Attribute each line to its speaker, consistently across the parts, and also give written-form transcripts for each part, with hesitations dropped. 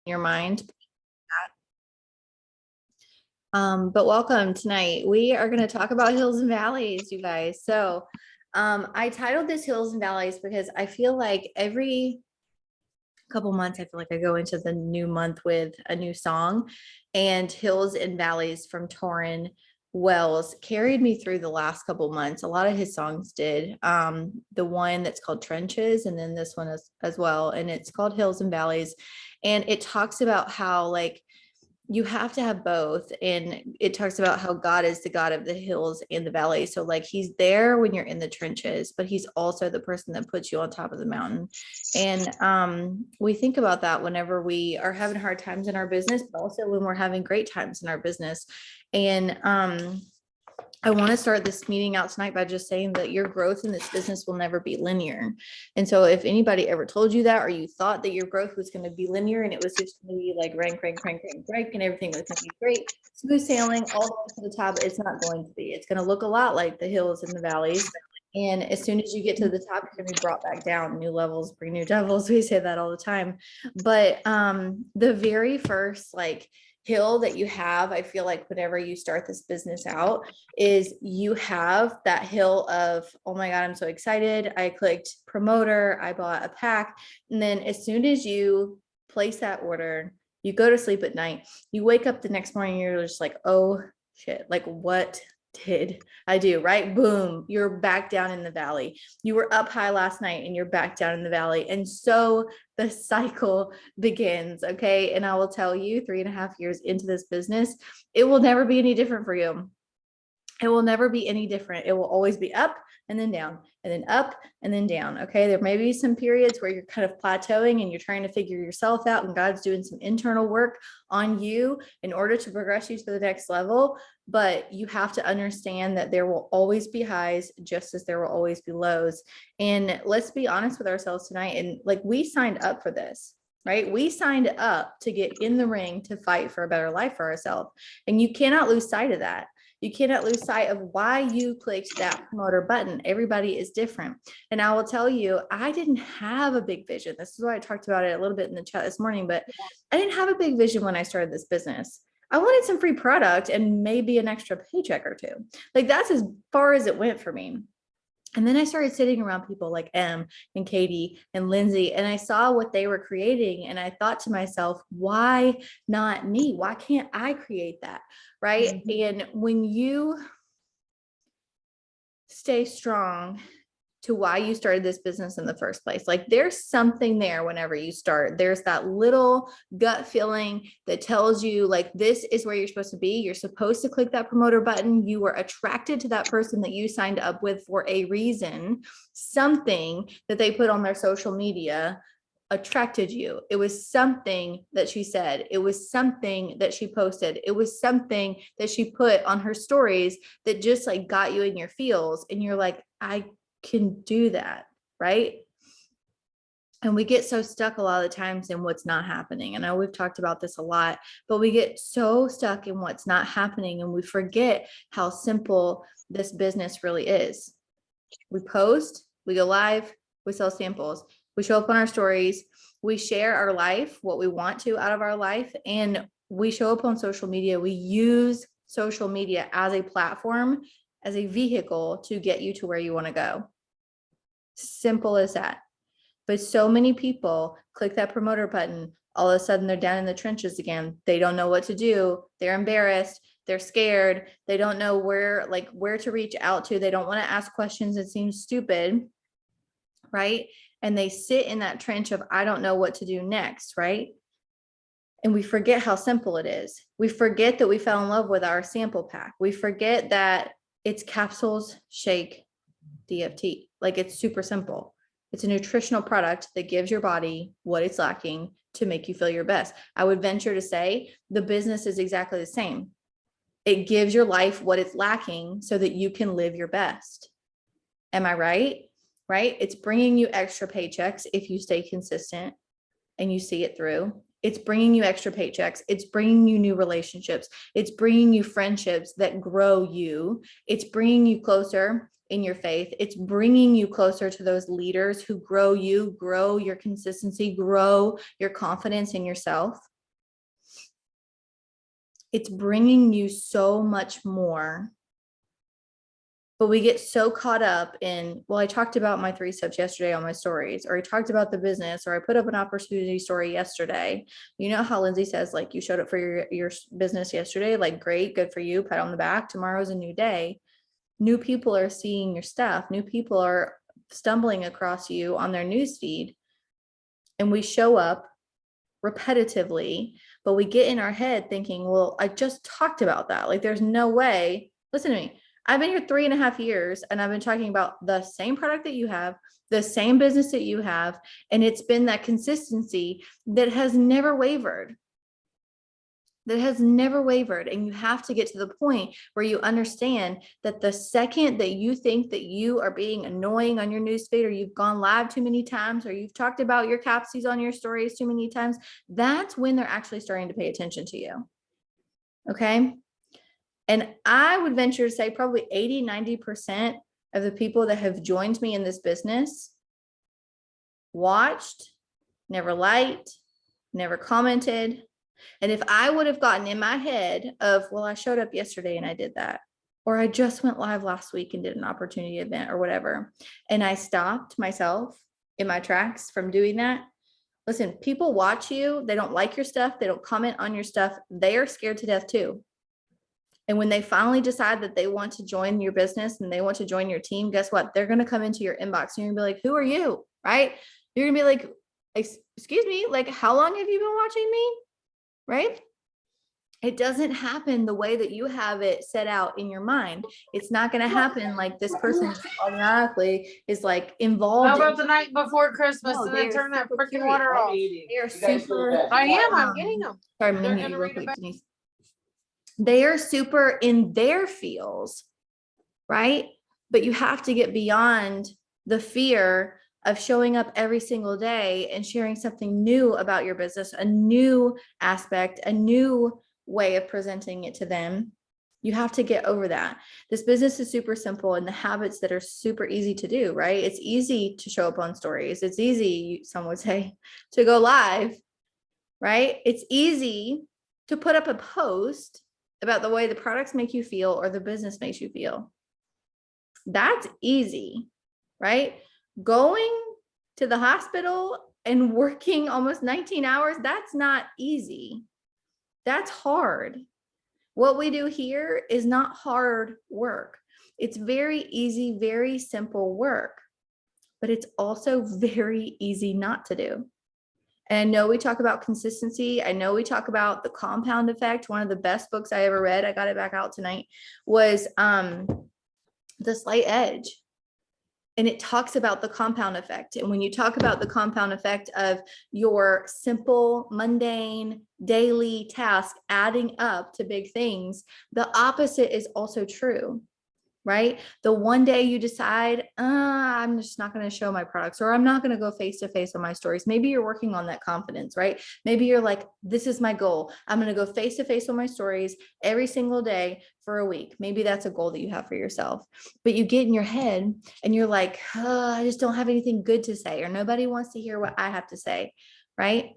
Speaker 1: your mind. But welcome tonight. We are going to talk about hills and valleys, you guys. So I titled this Hills and Valleys because I feel like every couple months, I feel like I go into the new month with a new song, and Hills and Valleys from Torrin Wells carried me through the last couple months. A lot of his songs did. The one that's called Trenches, and then this one as well. And it's called Hills and Valleys. And it talks about how like you have to have both. And it talks about how God is the God of the hills and the valleys. So like he's there when you're in the trenches, but he's also the person that puts you on top of the mountain. And we think about that whenever we are having hard times in our business, but also when we're having great times in our business. And I want to start this meeting out tonight by just saying that your growth in this business will never be linear. And so if anybody ever told you that, or you thought that your growth was going to be linear and it was just going to be like rank, and everything was going to be great, smooth sailing all the way to the top, it's not going to be. It's going to look a lot like the hills and the valleys. And as soon as you get to the top, you're going to be brought back down. New levels bring new devils. We say that all the time. But the very first hill that you have, I feel like whenever you start this business out, is you have that hill of, oh my God, I'm so excited. I clicked promoter, I bought a pack. And then as soon as you place that order, you go to sleep at night, you wake up the next morning, you're just like, oh shit, like what did I do? Right? Boom, you're back down in the valley. You were up high last night and you're back down in the valley. And so the cycle begins. Okay. And I will tell you, 3.5 years into this business, it will never be any different for you. It will never be any different. It will always be up and then down and then up and then down. Okay. There may be some periods where you're kind of plateauing and you're trying to figure yourself out, and God's doing some internal work on you in order to progress you to the next level. But you have to understand that there will always be highs, just as there will always be lows. And let's be honest with ourselves tonight. And like, we signed up for this, right? We signed up to get in the ring to fight for a better life for ourselves. And you cannot lose sight of that. You cannot lose sight of why you clicked that promoter button. Everybody is different. And I will tell you, I didn't have a big vision. This is why I talked about it a little bit in the chat this morning, but I didn't have a big vision when I started this business. I wanted some free product and maybe an extra paycheck or two. Like, that's as far as it went for me. And then I started sitting around people like Em and Katie and Lindsay, and I saw what they were creating. And I thought to myself, why not me? Why can't I create that? Right. And when you stay strong to why you started this business in the first place, like there's something there whenever you start. There's that little gut feeling that tells you like, this is where you're supposed to be. You're supposed to click that promoter button. You were attracted to that person that you signed up with for a reason. Something that they put on their social media attracted you. It was something that she said. It was something that she posted. It was something that she put on her stories that just like got you in your feels. And you're like, I can do that, right? And we get so stuck a lot of the times in what's not happening. I know we've talked about this a lot, but we get so stuck in what's not happening and we forget how simple this business really is. We post, we go live, we sell samples, we show up on our stories, we share our life, what we want to out of our life, and we show up on social media. We use social media as a platform, as a vehicle to get you to where you want to go. Simple as that. But so many people click that promoter button. All of a sudden they're down in the trenches again. They don't know what to do. They're embarrassed. They're scared. They don't know where to reach out to. They don't want to ask questions. It seems stupid, right? And they sit in that trench of, I don't know what to do next, right? And we forget how simple it is. We forget that we fell in love with our sample pack. We forget that it's capsules, shake, DFT. Like, it's super simple. It's a nutritional product that gives your body what it's lacking to make you feel your best. I would venture to say the business is exactly the same. It gives your life what it's lacking so that you can live your best. Am I right? Right? It's bringing you extra paychecks if you stay consistent and you see it through. It's bringing you extra paychecks. It's bringing you new relationships. It's bringing you friendships that grow you. It's bringing you closer in your faith. It's bringing you closer to those leaders who grow you, grow your consistency, grow your confidence in yourself. It's bringing you so much more. But we get so caught up in, well, I talked about my 3 steps yesterday on my stories, or I talked about the business, or I put up an opportunity story yesterday. You know how Lindsay says, like, you showed up for your business yesterday, like, great, good for you, pat on the back. Tomorrow's a new day. New people are seeing your stuff. New people are stumbling across you on their newsfeed. And we show up repetitively, but we get in our head thinking, well, I just talked about that. Like, there's no way. Listen to me. I've been here 3.5 years and I've been talking about the same product that you have, the same business that you have. And it's been that consistency that has never wavered. And you have to get to the point where you understand that the second that you think that you are being annoying on your newsfeed, or you've gone live too many times, or you've talked about your capsies on your stories too many times, that's when they're actually starting to pay attention to you. Okay. And I would venture to say probably 80-90% of the people that have joined me in this business watched, never liked, never commented. And if I would have gotten in my head of, well, I showed up yesterday and I did that, or I just went live last week and did an opportunity event or whatever, and I stopped myself in my tracks from doing that. Listen, people watch you. They don't like your stuff. They don't comment on your stuff. They are scared to death too. And when they finally decide that they want to join your business and they want to join your team, guess what? They're going to come into your inbox and you're going to be like, who are you? Right? You're going to be like, excuse me, like, how long have you been watching me? Right? It doesn't happen the way that you have it set out in your mind. It's not going to happen like this person automatically is like involved.
Speaker 2: How about the night before Christmas and then turn that freaking water off?
Speaker 1: They are super.
Speaker 2: I am. I'm getting them.
Speaker 1: Sorry, I'm gonna real quick, Denise. They are super in their feels, right? But you have to get beyond the fear of showing up every single day and sharing something new about your business, a new aspect, a new way of presenting it to them. You have to get over that. This business is super simple, and the habits that are super easy to do, right? It's easy to show up on stories. It's easy, some would say, to go live, right? It's easy to put up a post about the way the products make you feel or the business makes you feel. That's easy, right? Going to the hospital and working almost 19 hours, that's not easy. That's hard. What we do here is not hard work. It's very easy, very simple work, but it's also very easy not to do. And I know we talk about consistency. I know we talk about the compound effect. One of the best books I ever read, I got it back out tonight, was The Slight Edge. And it talks about the compound effect. And when you talk about the compound effect of your simple, mundane, daily task adding up to big things, the opposite is also true. Right? The one day you decide, I'm just not going to show my products, or I'm not going to go face to face on my stories. Maybe you're working on that confidence, right? Maybe you're like, this is my goal. I'm going to go face to face on my stories every single day for a week. Maybe that's a goal that you have for yourself, but you get in your head and you're like, I just don't have anything good to say, or nobody wants to hear what I have to say. Right?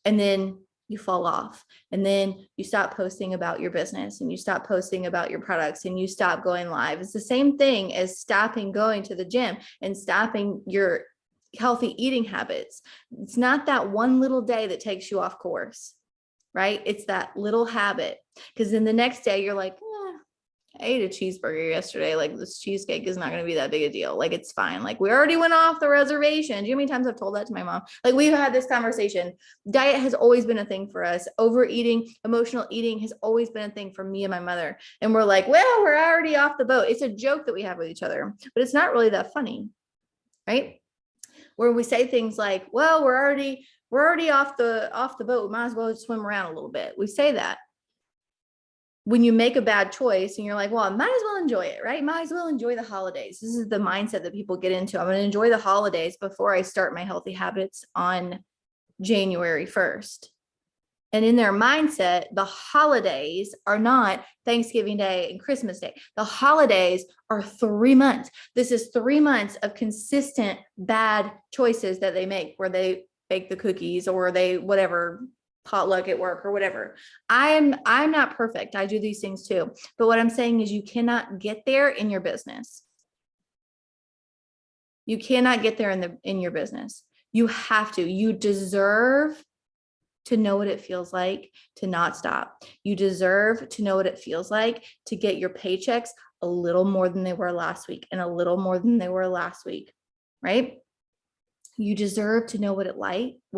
Speaker 1: And then you fall off, and then you stop posting about your business, and you stop posting about your products, and you stop going live. It's the same thing as stopping going to the gym and stopping your healthy eating habits. It's not that one little day that takes you off course, right? It's that little habit, because then the next day you're like, I ate a cheeseburger yesterday. Like, this cheesecake is not going to be that big a deal. Like, it's fine. Like, we already went off the reservation. Do you know how many times I've told that to my mom? Like, we've had this conversation. Diet has always been a thing for us. Overeating, emotional eating has always been a thing for me and my mother. And we're like, well, we're already off the boat. It's a joke that we have with each other, but it's not really that funny, right? Where we say things like, well, we're already off the boat. We might as well swim around a little bit. We say that when you make a bad choice and you're like, well, I might as well enjoy it, right? Might as well enjoy the holidays. This is the mindset that people get into. I'm going to enjoy the holidays before I start my healthy habits on January 1st. And in their mindset, the holidays are not Thanksgiving Day and Christmas Day. The holidays are 3 months. This is 3 months of consistent bad choices that they make, where they bake the cookies or they whatever, potluck at work or whatever. I'm not perfect. I do these things too. But what I'm saying is you cannot get there in your business. You cannot get there in your business. You have to. You deserve to know what it feels like to not stop. You deserve to know what it feels like to get your paychecks a little more than they were last week and a little more than they were last week, right? You deserve to know what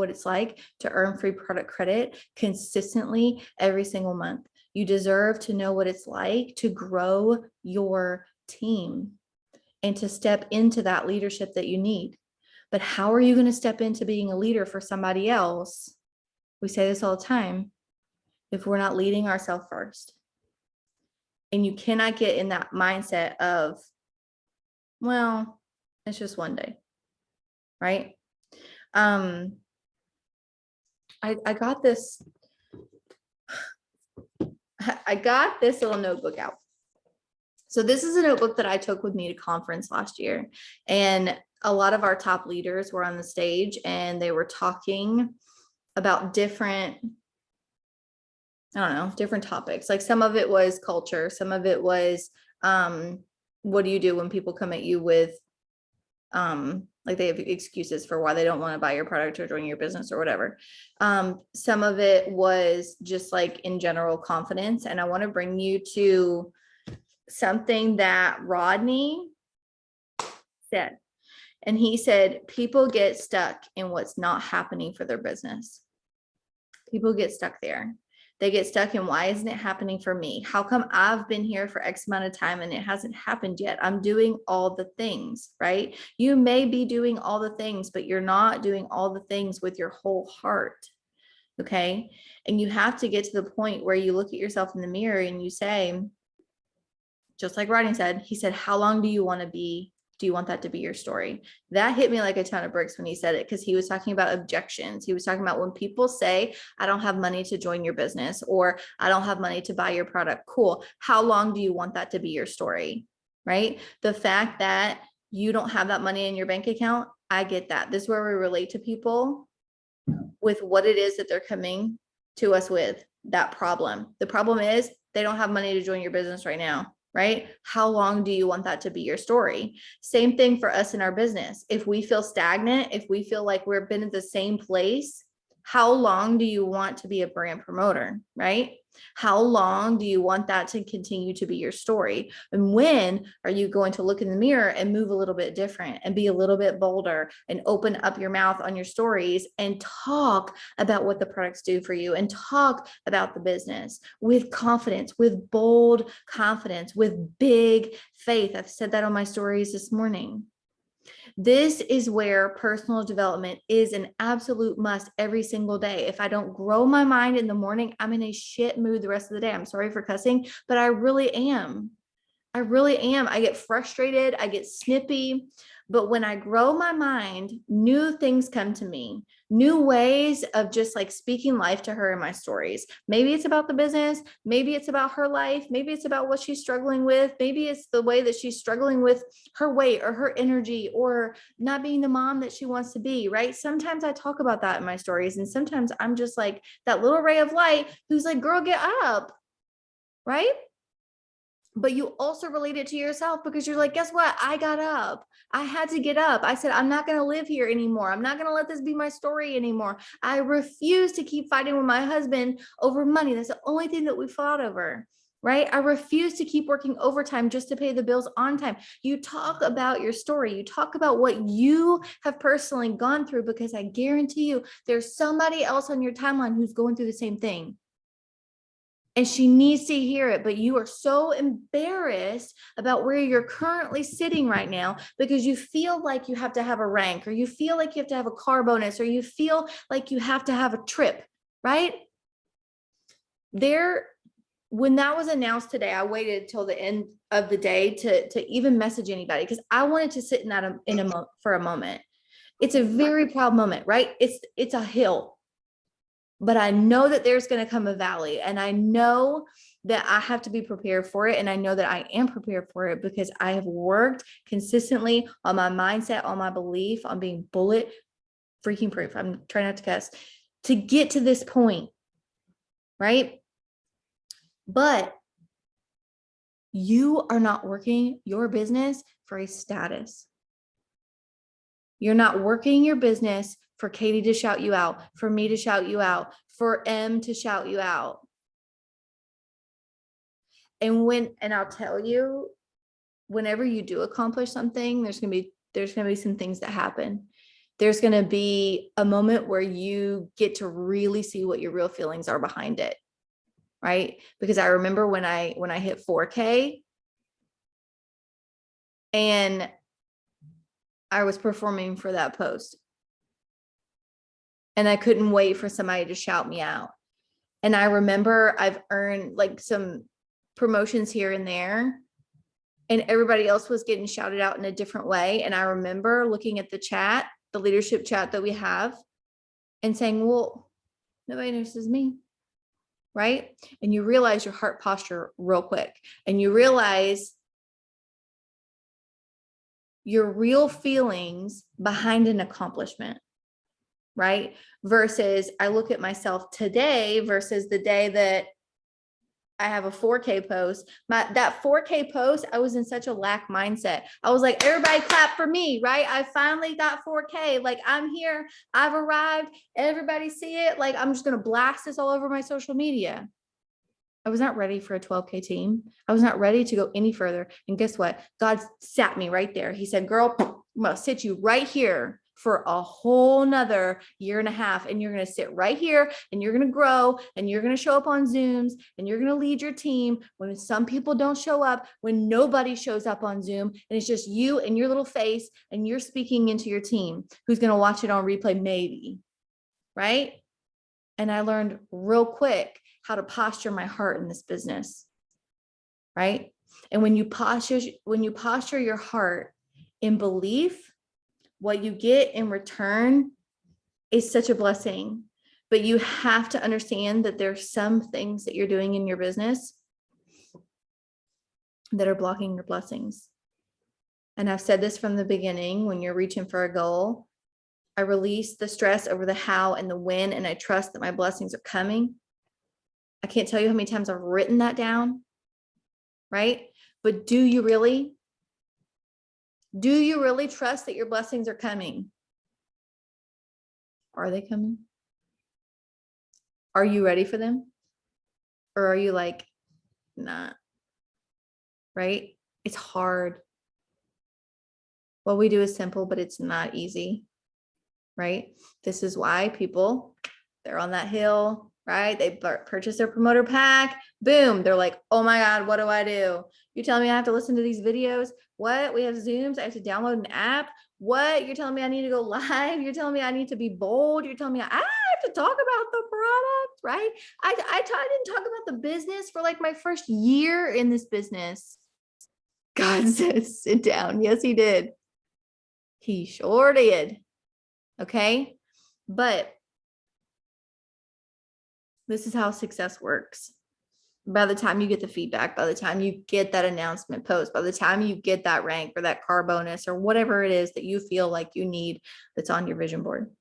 Speaker 1: it's like to earn free product credit consistently every single month. You deserve to know what it's like to grow your team and to step into that leadership that you need. But how are you going to step into being a leader for somebody else? We say this all the time, if we're not leading ourselves first. And you cannot get in that mindset of, well, it's just one day, right? I got this little notebook out. So this is a notebook that I took with me to conference last year. And a lot of our top leaders were on the stage and they were talking about different topics. Like some of it was culture. Some of it was, what do you do when people come at you with, like they have excuses for why they don't want to buy your product or join your business or whatever. Some of it was just like in general confidence. And I want to bring you to something that Rodney said. And he said, people get stuck in what's not happening for their business. People get stuck there. They get stuck in, why isn't it happening for me? How come I've been here for X amount of time and it hasn't happened yet? I'm doing all the things, right? You may be doing all the things, but you're not doing all the things with your whole heart. Okay. And you have to get to the point where you look at yourself in the mirror and you say, just like Rodney said, he said, how long do you want to be? Do you want that to be your story? That hit me like a ton of bricks when he said it, because he was talking about objections. He was talking about when people say, I don't have money to join your business, or I don't have money to buy your product. Cool. How long do you want that to be your story? Right? The fact that you don't have that money in your bank account, I get that. This is where we relate to people with what it is that they're coming to us with, that problem. The problem is they don't have money to join your business right now. Right? How long do you want that to be your story? Same thing for us in our business. If we feel stagnant, if we feel like we've been at the same place, how long do you want to be a brand promoter? Right? How long do you want that to continue to be your story? And when are you going to look in the mirror and move a little bit different and be a little bit bolder and open up your mouth on your stories and talk about what the products do for you and talk about the business with confidence, with bold confidence, with big faith? I've said that on my stories this morning. This is where personal development is an absolute must every single day. If I don't grow my mind in the morning, I'm in a shit mood the rest of the day. I'm sorry for cussing, but I really am. I really am. I get frustrated. I get snippy. But when I grow my mind, new things come to me, new ways of just like speaking life to her in my stories. Maybe it's about the business. Maybe it's about her life. Maybe it's about what she's struggling with. Maybe it's the way that she's struggling with her weight or her energy or not being the mom that she wants to be, right? Sometimes I talk about that in my stories. And sometimes I'm just like that little ray of light who's like, girl, get up, right? But you also relate it to yourself because you're like, guess what? I got up. I had to get up. I said, I'm not going to live here anymore. I'm not going to let this be my story anymore. I refuse to keep fighting with my husband over money. That's the only thing that we fought over, right? I refuse to keep working overtime just to pay the bills on time. You talk about your story. You talk about what you have personally gone through, because I guarantee you there's somebody else on your timeline who's going through the same thing. And she needs to hear it, but you are so embarrassed about where you're currently sitting right now because you feel like you have to have a rank, or you feel like you have to have a car bonus, or you feel like you have to have a trip, right? When that was announced today, I waited till the end of the day to even message anybody because I wanted to sit in that for a moment. It's a very proud moment, right? It's a hill. But I know that there's going to come a valley, and I know that I have to be prepared for it. And I know that I am prepared for it because I have worked consistently on my mindset, on my belief, on being bullet freaking proof. I'm trying not to cuss, to get to this point. right? But you are not working your business for a status. You're not working your business for Katie to shout you out, for me to shout you out, for M to shout you out. And I'll tell you, whenever you do accomplish something, there's going to be some things that happen. There's going to be a moment where you get to really see what your real feelings are behind it. Right? Because I remember when I hit 4K and I was performing for that post and I couldn't wait for somebody to shout me out. And I remember I've earned like some promotions here and there, and everybody else was getting shouted out in a different way. And I remember looking at the chat, the leadership chat that we have, and saying, well, nobody notices me. Right? And you realize your heart posture real quick, and you realize your real feelings behind an accomplishment, right? Versus I look at myself today versus the day that I have a 4K post. That 4K post, I was in such a lack mindset. I was like, everybody clap for me, right? I finally got 4K. Like, I'm here. I've arrived. Everybody see it. Like, I'm just going to blast this all over my social media. I was not ready for a 12K team. I was not ready to go any further. And guess what? God sat me right there. He said, girl, I'm going to sit you right here for a whole nother year and a half. And you're going to sit right here and you're going to grow and you're going to show up on Zooms and you're going to lead your team when some people don't show up, when nobody shows up on Zoom, and it's just you and your little face and you're speaking into your team who's going to watch it on replay, maybe. Right? And I learned real quick how to posture my heart in this business. Right? And when you posture your heart in belief, what you get in return is such a blessing. But you have to understand that there's some things that you're doing in your business that are blocking your blessings. And I've said this from the beginning, when you're reaching for a goal, I release the stress over the how and the when, and I trust that my blessings are coming. I can't tell you how many times I've written that down, right? But do you really trust that your blessings are coming? Are they coming? Are you ready for them? Or are you like, nah, right? It's hard. What we do is simple, but it's not easy, right? This is why people, they're on that hill, right? They purchase their promoter pack. Boom. They're like, oh my God, what do I do? You telling me I have to listen to these videos? What? We have Zooms. I have to download an app. What? You're telling me I need to go live. You're telling me I need to be bold. You're telling me I have to talk about the product, right? I didn't talk about the business for like my first year in this business. God says, sit down. Yes, he did. He sure did. Okay. But this is how success works. By the time you get the feedback, by the time you get that announcement post, by the time you get that rank or that car bonus or whatever it is that you feel like you need that's on your vision board,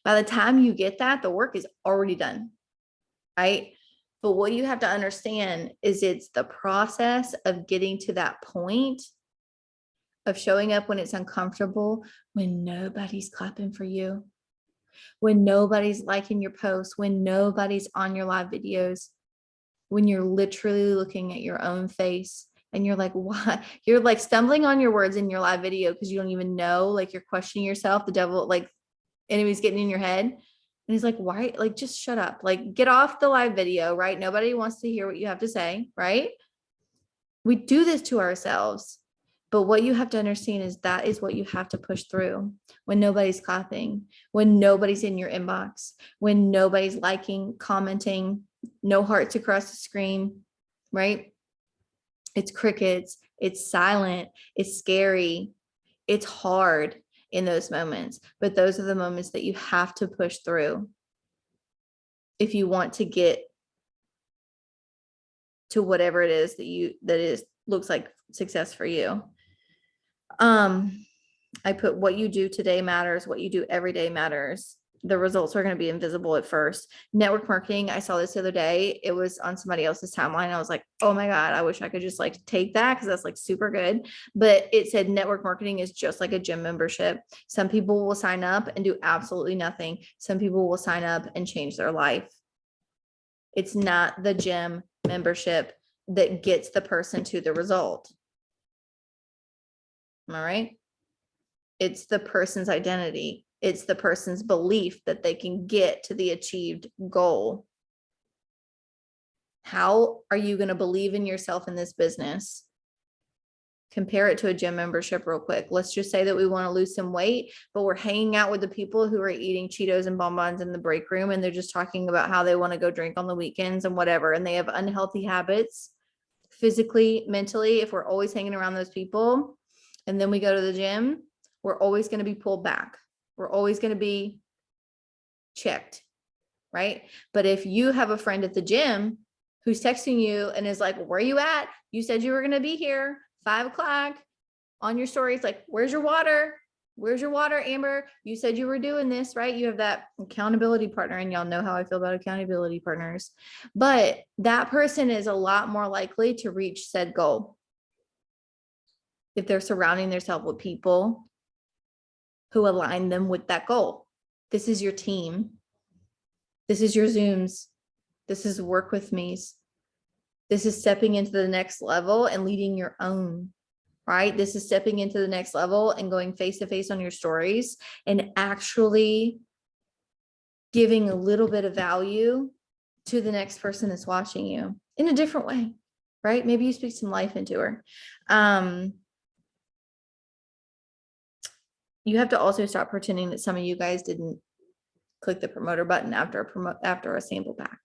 Speaker 1: by the time you get that, the work is already done, right? But what you have to understand is it's the process of getting to that point of showing up when it's uncomfortable, when nobody's clapping for you, when nobody's liking your posts, when nobody's on your live videos, when you're literally looking at your own face and you're like, what? You're like stumbling on your words in your live video because you don't even know, like you're questioning yourself, the devil, like enemy's getting in your head. And he's like, why? Like, just shut up, like get off the live video, right? Nobody wants to hear what you have to say, right? We do this to ourselves. But what you have to understand is that is what you have to push through when nobody's clapping, when nobody's in your inbox, when nobody's liking, commenting, no hearts across the screen, right? It's crickets, it's silent, it's scary, it's hard in those moments, but those are the moments that you have to push through if you want to get to whatever it is that looks like success for you. I put what you do today matters, what you do every day matters. the results are going to be invisible at first. Network marketing, I saw this the other day. It was on somebody else's timeline. I was like, oh my God, I wish I could just like take that because that's like super good. But it said network marketing is just like a gym membership. Some people will sign up and do absolutely nothing. Some people will sign up and change their life. It's not the gym membership that gets the person to the result. Am I right? It's the person's identity. It's the person's belief that they can get to the achieved goal. How are you going to believe in yourself in this business? Compare it to a gym membership real quick. Let's just say that we want to lose some weight, but we're hanging out with the people who are eating Cheetos and bonbons in the break room, and they're just talking about how they want to go drink on the weekends and whatever, and they have unhealthy habits physically, mentally. If we're always hanging around those people and then we go to the gym, we're always going to be pulled back. We're always going to be checked, right? But if you have a friend at the gym who's texting you and is like, where are you at? You said you were going to be here 5 o'clock on your story. It's like, where's your water? Where's your water, Amber? You said you were doing this, right? You have that accountability partner, and y'all know how I feel about accountability partners. But that person is a lot more likely to reach said goal if they're surrounding themselves with people who align them with that goal. This is your team. This is your Zooms. This is work with me's. This is stepping into the next level and leading your own, right? This is stepping into the next level and going face to face on your stories and actually giving a little bit of value to the next person that's watching you in a different way, right? Maybe you speak some life into her. You have to also stop pretending that some of you guys didn't click the promoter button after a sample pack.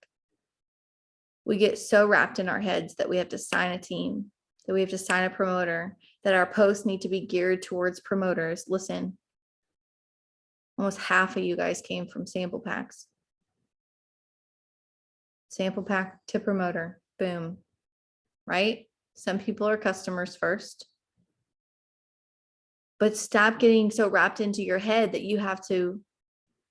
Speaker 1: We get so wrapped in our heads that we have to sign a team, that we have to sign a promoter, that our posts need to be geared towards promoters. Listen, almost half of you guys came from sample packs. Sample pack to promoter, boom, right? Some people are customers first. But stop getting so wrapped into your head that you have to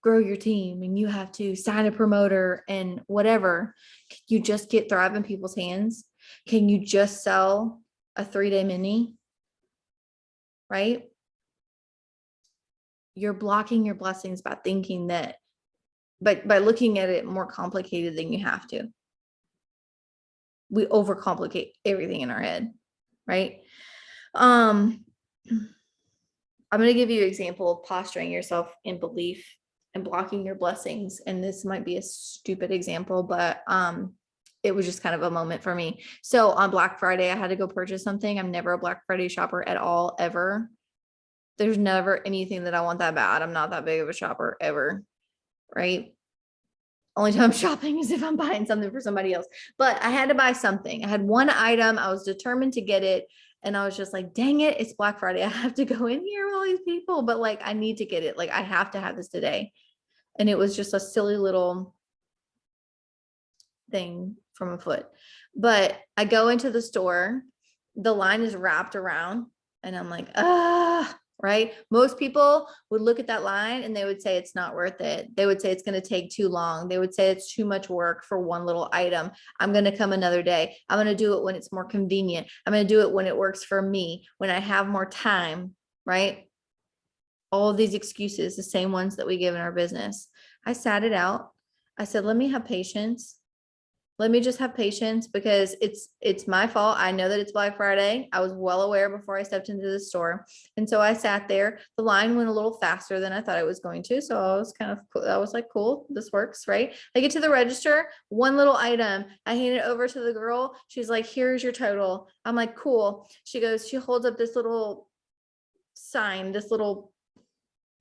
Speaker 1: grow your team and you have to sign a promoter and whatever. Can you just get Thrive in people's hands? Can you just sell a 3-day mini? Right? You're blocking your blessings by thinking that, but by looking at it more complicated than you have to. We overcomplicate everything in our head, right? I'm going to give you an example of posturing yourself in belief and blocking your blessings. And this might be a stupid example, but it was just kind of a moment for me. So on Black Friday, I had to go purchase something. I'm never a Black Friday shopper at all, ever. There's never anything that I want that bad. I'm not that big of a shopper ever, right? Only time I'm shopping is if I'm buying something for somebody else. But I had to buy something. I had one item. I was determined to get it. And I was just like, dang it, it's Black Friday. I have to go in here with all these people, but like, I need to get it. Like, I have to have this today. And it was just a silly little thing from a foot. But I go into the store, the line is wrapped around, and I'm like, right? Most people would look at that line and they would say it's not worth it. They would say it's going to take too long. They would say it's too much work for one little item. I'm going to come another day. I'm going to do it when it's more convenient. I'm going to do it when it works for me, when I have more time, right? All of these excuses, the same ones that we give in our business. I sat it out. I said, let me have patience. Let me just have patience because it's my fault. I know that it's Black Friday. I was well aware before I stepped into the store. And so I sat there. The line went a little faster than I thought it was going to. So I was kind of cool. I was like, cool, this works, right? I get to the register, one little item. I hand it over to the girl. She's like, here's your total. I'm like, cool. She goes, she holds up this little sign, this little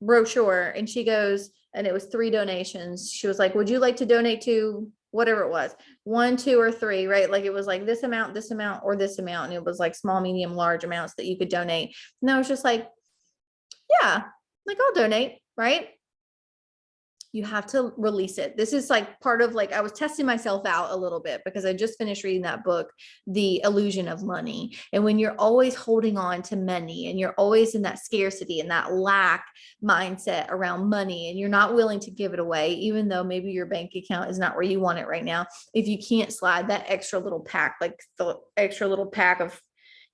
Speaker 1: brochure, and she goes, and it was 3 donations. She was like, would you like to donate to whatever it was, 1, 2, or 3, right? Like it was like this amount, or this amount. And it was like small, medium, large amounts that you could donate. And I was just like, yeah, like I'll donate, right? you have to release it. This is like part of like, I was testing myself out a little bit because I just finished reading that book, The Illusion of Money. And when you're always holding on to money and you're always in that scarcity and that lack mindset around money, and you're not willing to give it away, even though maybe your bank account is not where you want it right now, if you can't slide that extra little pack, like the extra little pack of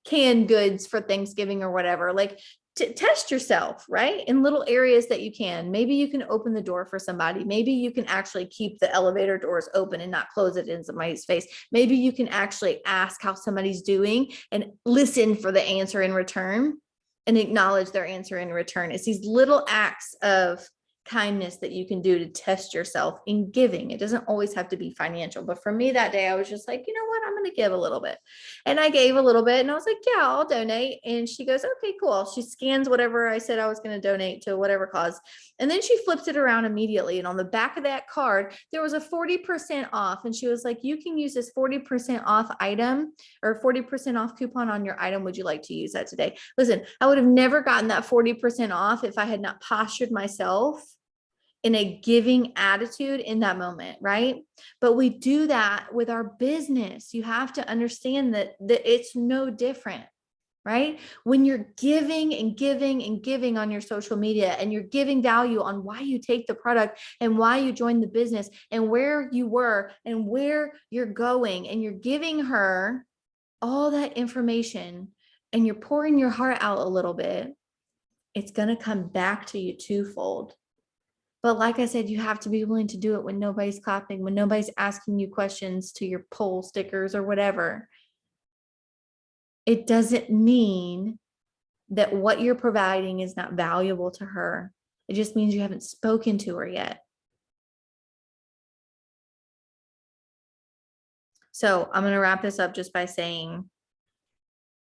Speaker 1: canned goods for Thanksgiving or whatever, like to test yourself, right? In little areas that you can. Maybe you can open the door for somebody. Maybe you can actually keep the elevator doors open and not close it in somebody's face. Maybe you can actually ask how somebody's doing and listen for the answer in return and acknowledge their answer in return. It's these little acts of kindness that you can do to test yourself in giving. It doesn't always have to be financial, but for me that day, I was just like, you know what, I'm going to give a little bit. And I gave a little bit and I was like, yeah, I'll donate. And she goes, okay, cool. She scans whatever I said I was going to donate to whatever cause. And then she flips it around immediately. And on the back of that card, there was a 40% off. And she was like, you can use this 40% off item or 40% off coupon on your item. Would you like to use that today? Listen, I would have never gotten that 40% off if I had not postured myself in a giving attitude in that moment, right? But we do that with our business. You have to understand that it's no different, right? When you're giving and giving and giving on your social media and you're giving value on why you take the product and why you joined the business and where you were and where you're going, and you're giving her all that information and you're pouring your heart out a little bit, it's going to come back to you twofold. But like I said, you have to be willing to do it when nobody's clapping, when nobody's asking you questions to your poll stickers or whatever. It doesn't mean that what you're providing is not valuable to her. It just means you haven't spoken to her yet. So I'm going to wrap this up just by saying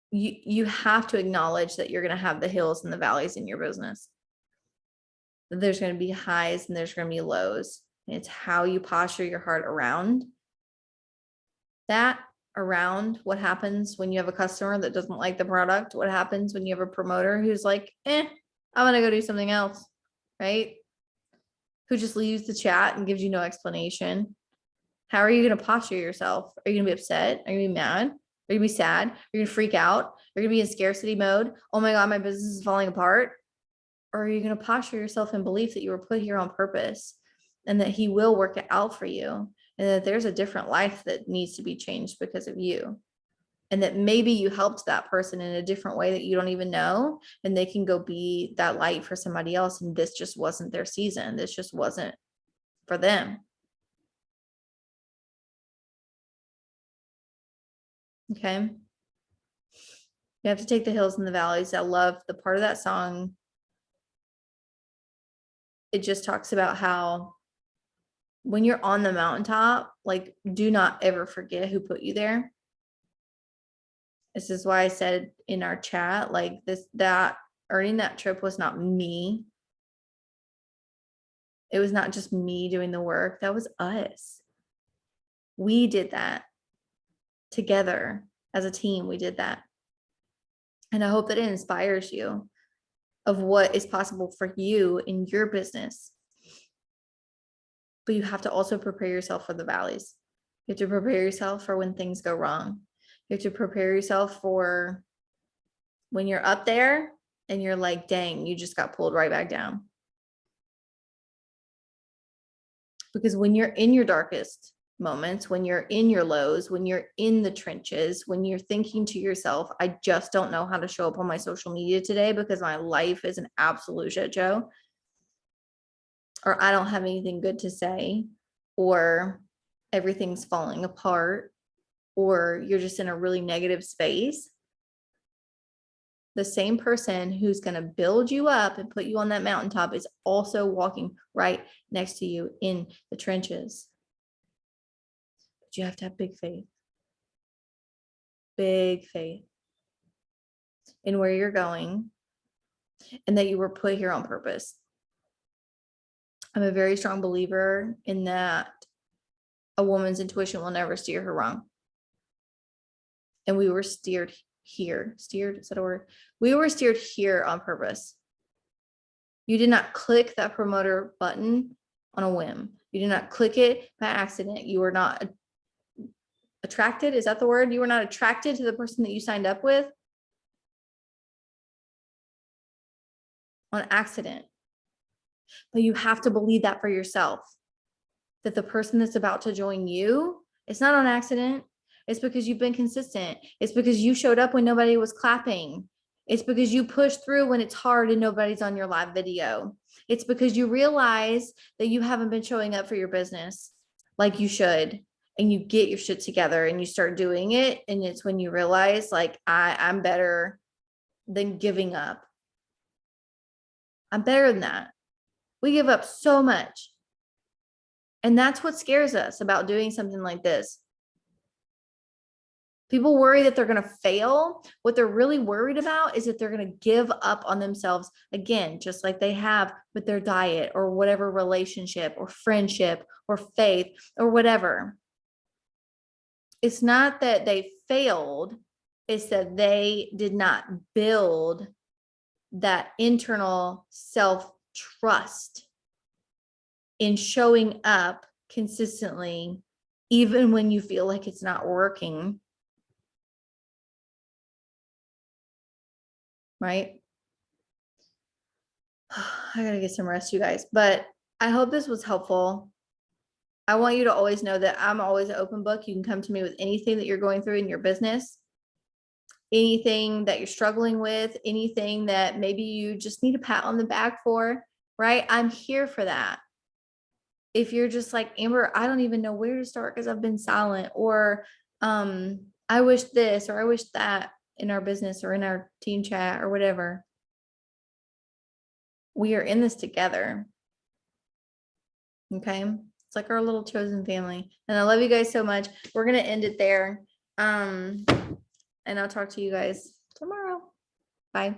Speaker 1: you have to acknowledge that you're going to have the hills and the valleys in your business. There's going to be highs and there's going to be lows. And it's how you posture your heart around that, around what happens when you have a customer that doesn't like the product, what happens when you have a promoter who's like, I'm going to go do something else, right? Who just leaves the chat and gives you no explanation. How are you going to posture yourself? Are you going to be upset? Are you going to be mad? Are you going to be sad? Are you going to freak out? Are you going to be in scarcity mode? Oh my God, my business is falling apart. Or are you going to posture yourself in belief that you were put here on purpose and that he will work it out for you, and that there's a different life that needs to be changed because of you, and that maybe you helped that person in a different way that you don't even know, and they can go be that light for somebody else, and this just wasn't their season. This just wasn't for them. Okay. You have to take the hills and the valleys. I love the part of that song. It just talks about how when you're on the mountaintop, like, do not ever forget who put you there. This is why I said in our chat, like that earning that trip was not me. It was not just me doing the work. That was us. We did that together as a team. We did that. And I hope that it inspires you of what is possible for you in your business. But you have to also prepare yourself for the valleys. You have to prepare yourself for when things go wrong. You have to prepare yourself for when you're up there and you're like, dang, you just got pulled right back down. Because when you're in your darkest moments, when you're in your lows, when you're in the trenches, when you're thinking to yourself, I just don't know how to show up on my social media today because my life is an absolute shit show, or I don't have anything good to say, or everything's falling apart, or you're just in a really negative space, the same person who's going to build you up and put you on that mountaintop is also walking right next to you in the trenches. But you have to have big faith in where you're going, and that you were put here on purpose. I'm a very strong believer in that a woman's intuition will never steer her wrong. And we were steered here. Steered, is that a word? We were steered here on purpose. You did not click that promoter button on a whim. You did not click it by accident. You were not attracted. Is that the word? You were not attracted to the person that you signed up with on accident. But you have to believe that for yourself, that the person that's about to join you, it's not on accident. It's because you've been consistent. It's because you showed up when nobody was clapping. It's because you pushed through when it's hard and nobody's on your live video. It's because you realize that you haven't been showing up for your business like you should, and you get your shit together and you start doing it. And it's when you realize, like, I'm better than giving up. I'm better than that. We give up so much. And that's what scares us about doing something like this. People worry that they're going to fail. What they're really worried about is that they're going to give up on themselves again, just like they have with their diet or whatever relationship or friendship or faith or whatever. It's not that they failed. It's that they did not build that internal self-trust in showing up consistently, even when you feel like it's not working. Right? I gotta get some rest, you guys, but I hope this was helpful. I want you to always know that I'm always an open book. You can come to me with anything that you're going through in your business, anything that you're struggling with, anything that maybe you just need a pat on the back for, right? I'm here for that. If you're just like, Amber, I don't even know where to start because I've been silent, or I wish this or I wish that in our business or in our team chat or whatever. We are in this together. Okay. It's like our little chosen family. And I love you guys so much. We're going to end it there. And I'll talk to you guys tomorrow. Bye.